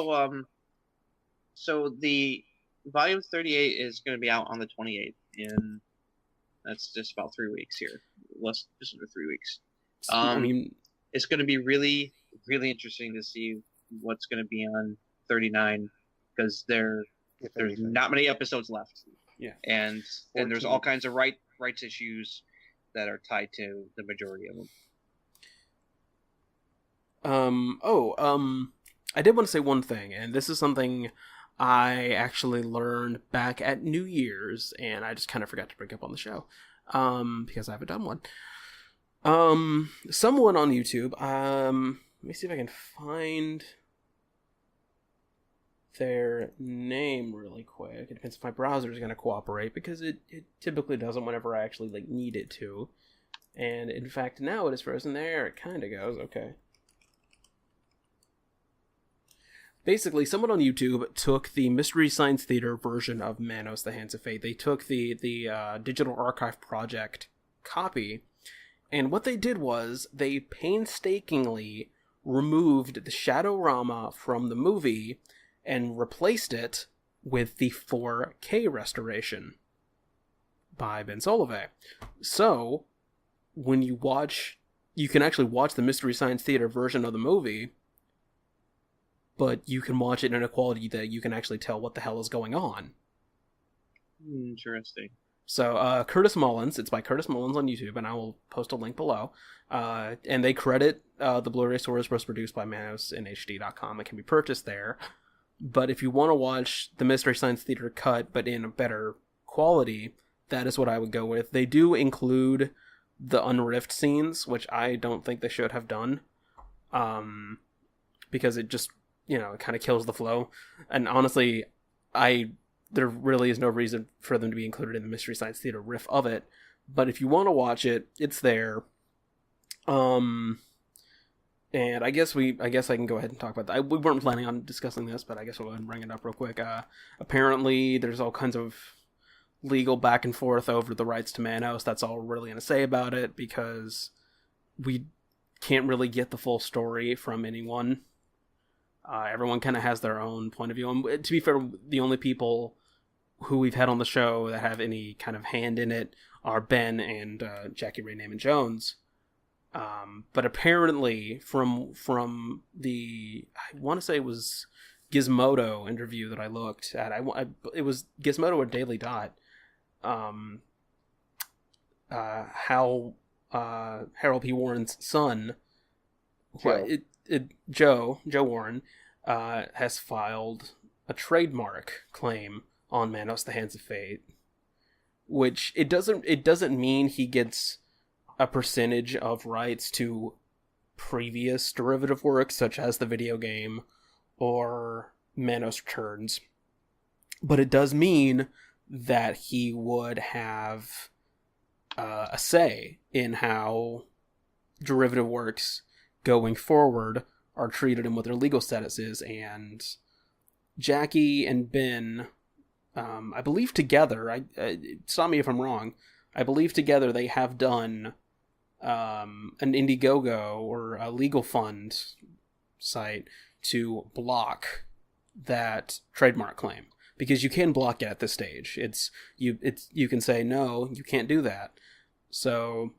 So the volume 38 is going to be out on the 28th, and that's just about 3 weeks here, just under 3 weeks. I mean, it's going to be really, really interesting to see what's going to be on 39 because there's not many episodes left. Yeah, and there's all kinds of rights issues that are tied to the majority of them. I did want to say one thing, and this is something I actually learned back at New Year's, and I just kind of forgot to bring up on the show, because I haven't done one. Someone on YouTube, let me see if I can find their name really quick. It depends if my browser is going to cooperate, because it typically doesn't whenever I actually need it to. And in fact, now it is frozen. There it kind of goes. Okay. basically, someone on YouTube took the Mystery Science Theater version of Manos, the Hands of Fate. They took the Digital Archive Project copy, and what they did was they painstakingly removed the Shadowrama from the movie and replaced it with the 4K restoration by Ben Solove. So, when you watch, you can actually watch the Mystery Science Theater version of the movie, but you can watch it in a quality that you can actually tell what the hell is going on. Interesting. So, Curtis Mullins, it's by Curtis Mullins on YouTube, and I will post a link below. And they credit the Blu-ray source was produced by ManosInHD.com. It can be purchased there. But if you want to watch the Mystery Science Theater cut, but in a better quality, that is what I would go with. They do include the unriffed scenes, which I don't think they should have done. Because it just, it kind of kills the flow. And honestly, there really is no reason for them to be included in the Mystery Science Theater riff of it. But if you want to watch it, it's there. And I guess I can go ahead and talk about that. We weren't planning on discussing this, but I guess we'll go ahead and bring it up real quick. Apparently, there's all kinds of legal back and forth over the rights to Manos. That's all we're really going to say about it, because we can't really get the full story from anyone. Everyone kind of has their own point of view. And to be fair, the only people who we've had on the show that have any kind of hand in it are Ben and Jackie Ray Naaman Jones. But apparently from the, I want to say it was Gizmodo interview that I looked at, it was Gizmodo or Daily Dot, how Harold P. Warren's son, Joe Warren, has filed a trademark claim on Manos, the Hands of Fate, which it doesn't mean he gets a percentage of rights to previous derivative works, such as the video game or Manos Returns. But it does mean that he would have a say in how derivative works going forward are treated and what their legal status is. And Jackie and Ben, I believe together, stop me if I'm wrong, I believe together they have done an Indiegogo or a legal fund site to block that trademark claim, because you can block it at this stage. You can say no, you can't do that. So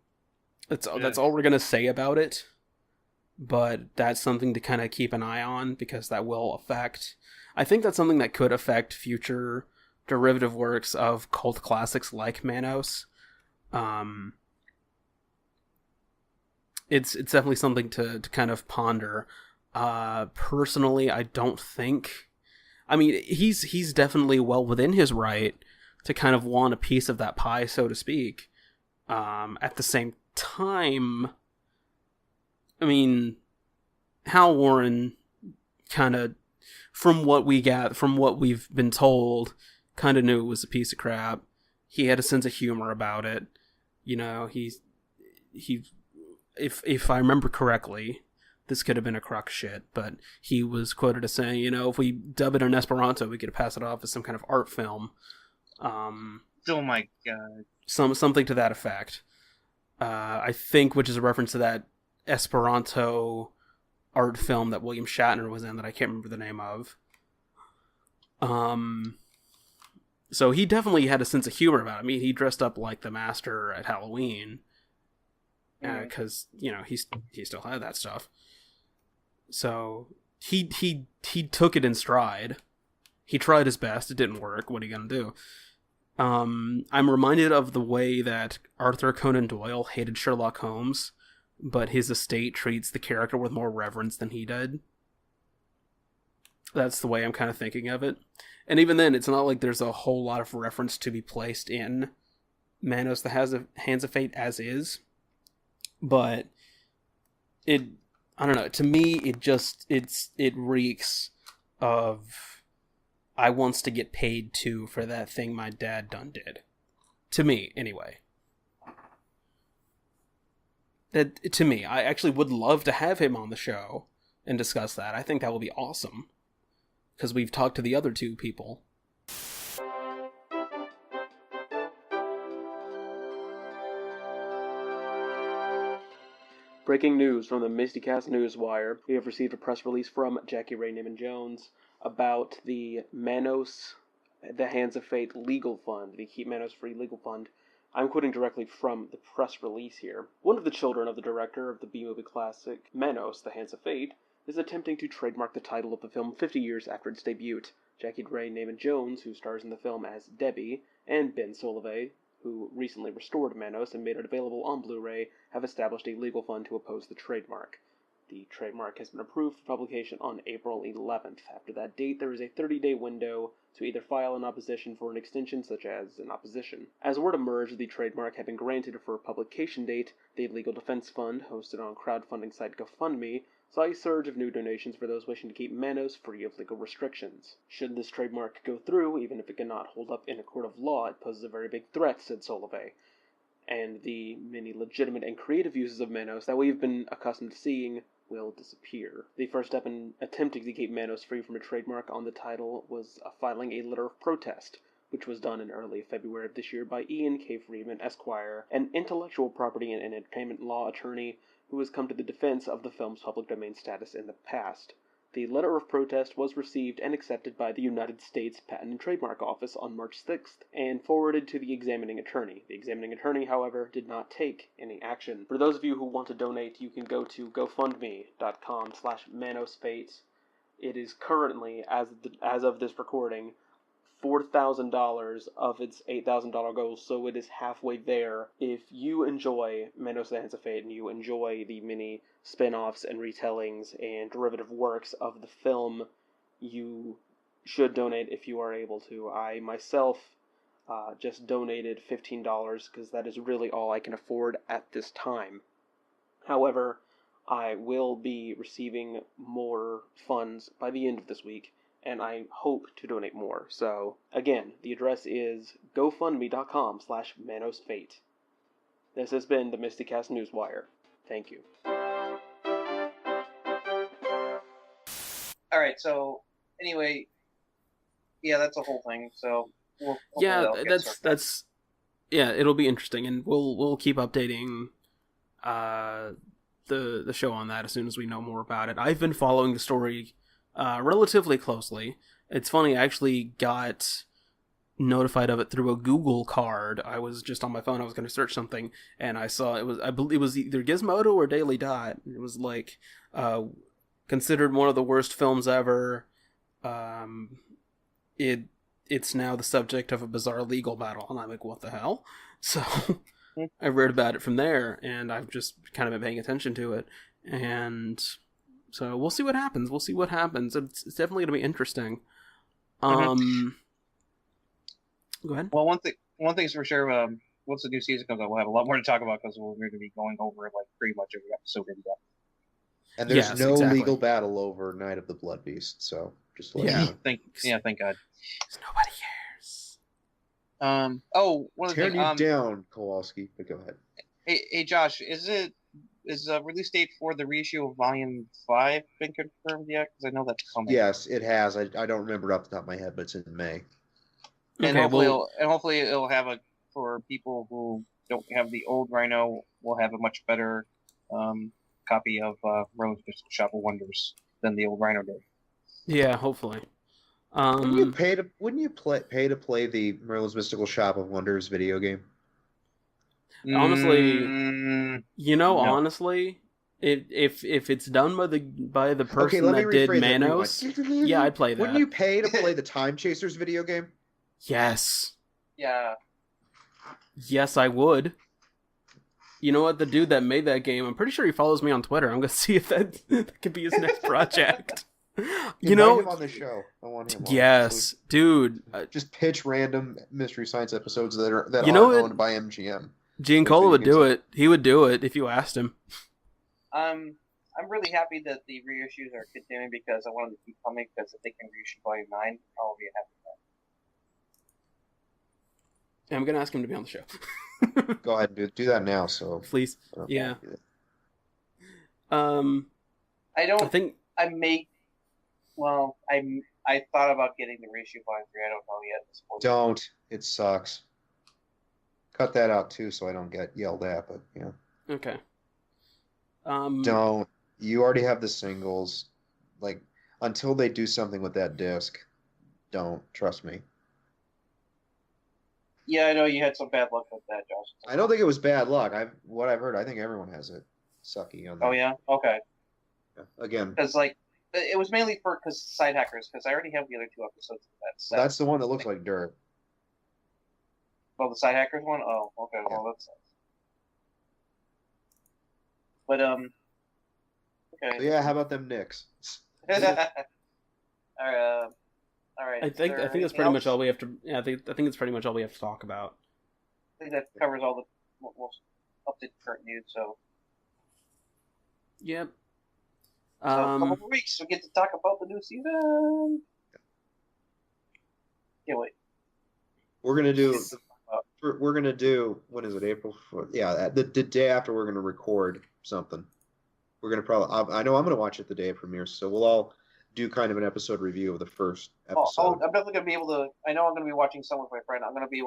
that's all we're gonna say about it. But that's something to kind of keep an eye on, because that will affect. I think that's something that could affect future derivative works of cult classics like Manos. It's definitely something to kind of ponder. Personally, I don't think. I mean, he's definitely well within his right to kind of want a piece of that pie, so to speak. At the same time, I mean, Hal Warren kind of, from what we've been told, kind of knew it was a piece of crap. He had a sense of humor about it. If I remember correctly, this could have been a crock of shit, but he was quoted as saying, if we dub it in Esperanto, we could pass it off as some kind of art film. Oh my god. Something to that effect. I think, which is a reference to that Esperanto art film that William Shatner was in that I can't remember the name of. So he definitely had a sense of humor about it. I mean, he dressed up like the Master at Halloween, because he still had that stuff. So he took it in stride. He tried his best. It didn't work. What are you gonna do? I'm reminded of the way that Arthur Conan Doyle hated Sherlock Holmes, but his estate treats the character with more reverence than he did. That's the way I'm kind of thinking of it. And even then, it's not like there's a whole lot of reference to be placed in Manos, the Hands of Fate as is. But I don't know, to me, it reeks of, I wants to get paid too for that thing my dad done did. To me, anyway. To me, I actually would love to have him on the show and discuss that. I think that would be awesome. because we've talked to the other two people. Breaking news from the MSTieCast Newswire. We have received a press release from Jackie Ray Neiman-Jones about the Manos, the Hands of Fate legal fund, the Keep Manos Free legal fund. I'm quoting directly from the press release here. One of the children of the director of the B-movie classic Manos, The Hands of Fate, is attempting to trademark the title of the film 50 years after its debut. Jackie Ray Neiman-Jones, who stars in the film as Debbie, and Ben Solovey, who recently restored Manos and made it available on Blu-ray, have established a legal fund to oppose the trademark. The trademark has been approved for publication on April 11th. After that date, there is a 30-day window to either file an opposition for an extension, such as an opposition. As word emerged, the trademark had been granted for a publication date. The Legal Defense Fund, hosted on crowdfunding site GoFundMe, saw a surge of new donations for those wishing to keep Manos free of legal restrictions. Should this trademark go through, even if it cannot hold up in a court of law, it poses a very big threat, said Solovey. And the many legitimate and creative uses of Manos that we've been accustomed to seeing will disappear. The first step in attempting to keep Manos free from a trademark on the title was filing a letter of protest, which was done in early February of this year by Ian K. Freeman, Esquire, an intellectual property and entertainment law attorney who has come to the defense of the film's public domain status in the past. The letter of protest was received and accepted by the United States Patent and Trademark Office on March 6th and forwarded to the examining attorney. The examining attorney, however, did not take any action. For those of you who want to donate, you can go to gofundme.com/manosfate. It is currently, as of this recording, $4,000 of its $8,000 goal, so it is halfway there. If you enjoy Manos the Hands of Fate and you enjoy the many spin-offs and retellings and derivative works of the film, you should donate if you are able to. I myself just donated $15 because that is really all I can afford at this time. However, I will be receiving more funds by the end of this week, and I hope to donate more. So, again, the address is gofundme.com/manosfate. This has been the MSTieCast Newswire. Thank you. Alright, so, anyway, yeah, that's a whole thing, so that's it'll be interesting, and we'll keep updating the show on that as soon as we know more about it. I've been following the story relatively closely. It's funny, I actually got notified of it through a Google card. I was just on my phone, I was going to search something, and I saw I believe it was either Gizmodo or Daily Dot. It was like, considered one of the worst films ever. It's now the subject of a bizarre legal battle, and I'm like, what the hell? So I read about it from there, and I've just kind of been paying attention to it, and so we'll see what happens. It's definitely going to be interesting. Go ahead. Well, one thing's for sure. Once the new season comes out, we'll have a lot more to talk about because we're going to be going over like pretty much every episode in depth. And there's no legal battle over Night of the Blood Beast, so just let you know. Thank God. Nobody cares. One of the things. Tear you down, Kowalski. But go ahead. Hey, Josh, is the release date for the reissue of Volume 5 been confirmed yet? Because I know that's coming. Yes, it has. I don't remember off the top of my head, but it's in May. And hopefully it'll have for people who don't have the old Rhino, we'll have a much better copy of Merlin's Mystical Shop of Wonders than the old Rhino did. Yeah, hopefully. Wouldn't you pay to play the Merlin's Mystical Shop of Wonders video game? Honestly, honestly, if it's done by the person that did Manos, yeah, I'd play that. Wouldn't you pay to play the Time Chasers video game? Yes. Yeah. Yes, I would. You know what? The dude that made that game, I'm pretty sure he follows me on Twitter. I'm gonna see if that could be his next project. You know, him on the show. I want him. Yes, dude. Just pitch random Mystery Science episodes that aren't owned by MGM. Giancola would do it. He would do it if you asked him. I'm really happy that the reissues are continuing because I want them to keep coming. Because if they can reissue Volume 9, I'll be happy with that. I'm gonna ask him to be on the show. Go ahead and do that now. So please, yeah. I thought about getting the reissue volume 3. I don't know yet. Don't. It sucks. Cut that out too, so I don't get yelled at. But yeah. Okay. Don't. You already have the singles. Like, until they do something with that disc, don't. Trust me. Yeah, I know you had some bad luck with that, Josh. I don't think it was bad luck. What I've heard, I think everyone has it sucky on that. Oh yeah, okay. Yeah. Again, because like it was mainly for side hackers, because I already have the other 2 episodes of that set. That's the one that looks like dirt. Oh, the side hackers one. Oh, okay. Yeah. Well, that's. But okay. So yeah, how about them Knicks? All right. All right. I think that's pretty much all we have to. Yeah, I think it's pretty much all we have to talk about. I think that covers all the most up to current news. So. Yep. So a couple of weeks we get to talk about the new season. Can't wait. We're gonna do. When is it? April 4th? Yeah, the day after we're gonna record something. We're gonna probably. I know I'm gonna watch it the day it premieres, so we'll all do kind of an episode review of the first episode. I'm definitely gonna be able to. I know I'm gonna be watching some with my friend. I'm probably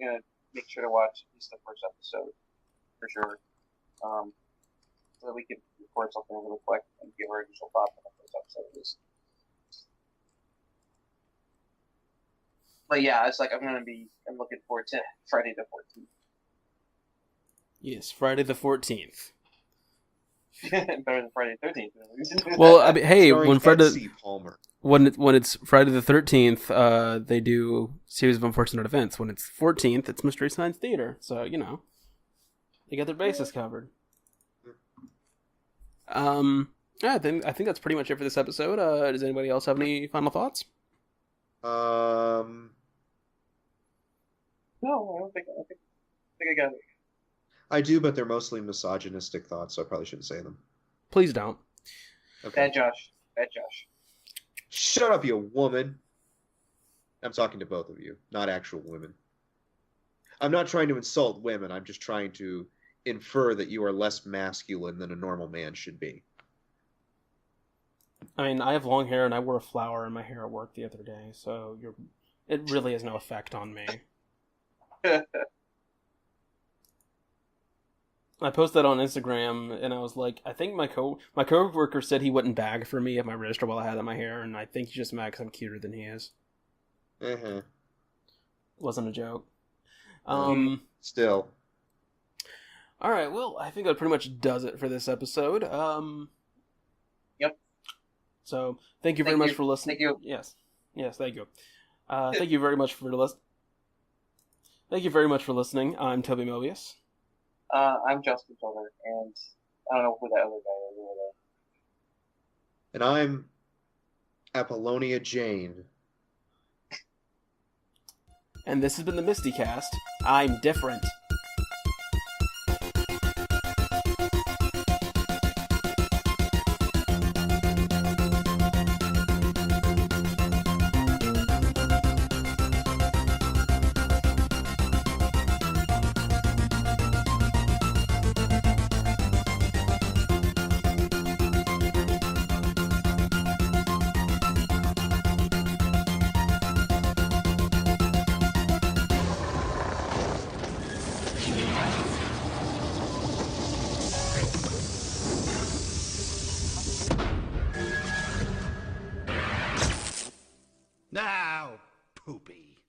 gonna make sure to watch at least the first episode for sure, so that we can record something really quick and give our initial thoughts on the first episode at least. But yeah, it's like I'm looking forward to Friday the 14th. Yes, Friday the 14th. Better than Friday the 13th. Well, I mean, hey, when it's Friday the 13th, they do series of unfortunate events. When it's 14th, it's Mystery Science Theater. So they got their bases covered. Yeah, I think that's pretty much it for this episode. Does anybody else have any final thoughts? No, I don't think. I think I got it. I do, but they're mostly misogynistic thoughts, so I probably shouldn't say them. Please don't. Okay. Bad Josh. Shut up, you woman. I'm talking to both of you, not actual women. I'm not trying to insult women. I'm just trying to infer that you are less masculine than a normal man should be. I mean, I have long hair, and I wore a flower in my hair at work the other day, so it really has no effect on me. I posted that on Instagram, and I was like, I think my coworker said he wouldn't bag for me at my register while I had my hair, and I think he's just mad because I'm cuter than he is. Mm-hmm. Wasn't a joke. Still. All right, well, I think that pretty much does it for this episode. Yep. So, thank you very much for listening. Thank you. Yes, thank you. Thank you very much for Thank you very much for listening. I'm Toby Mobius. I'm Justin Tiller, and I don't know who that other guy is. And I'm Apollonia Jane. And this has been the MSTieCast. I'm different. Now, poopy.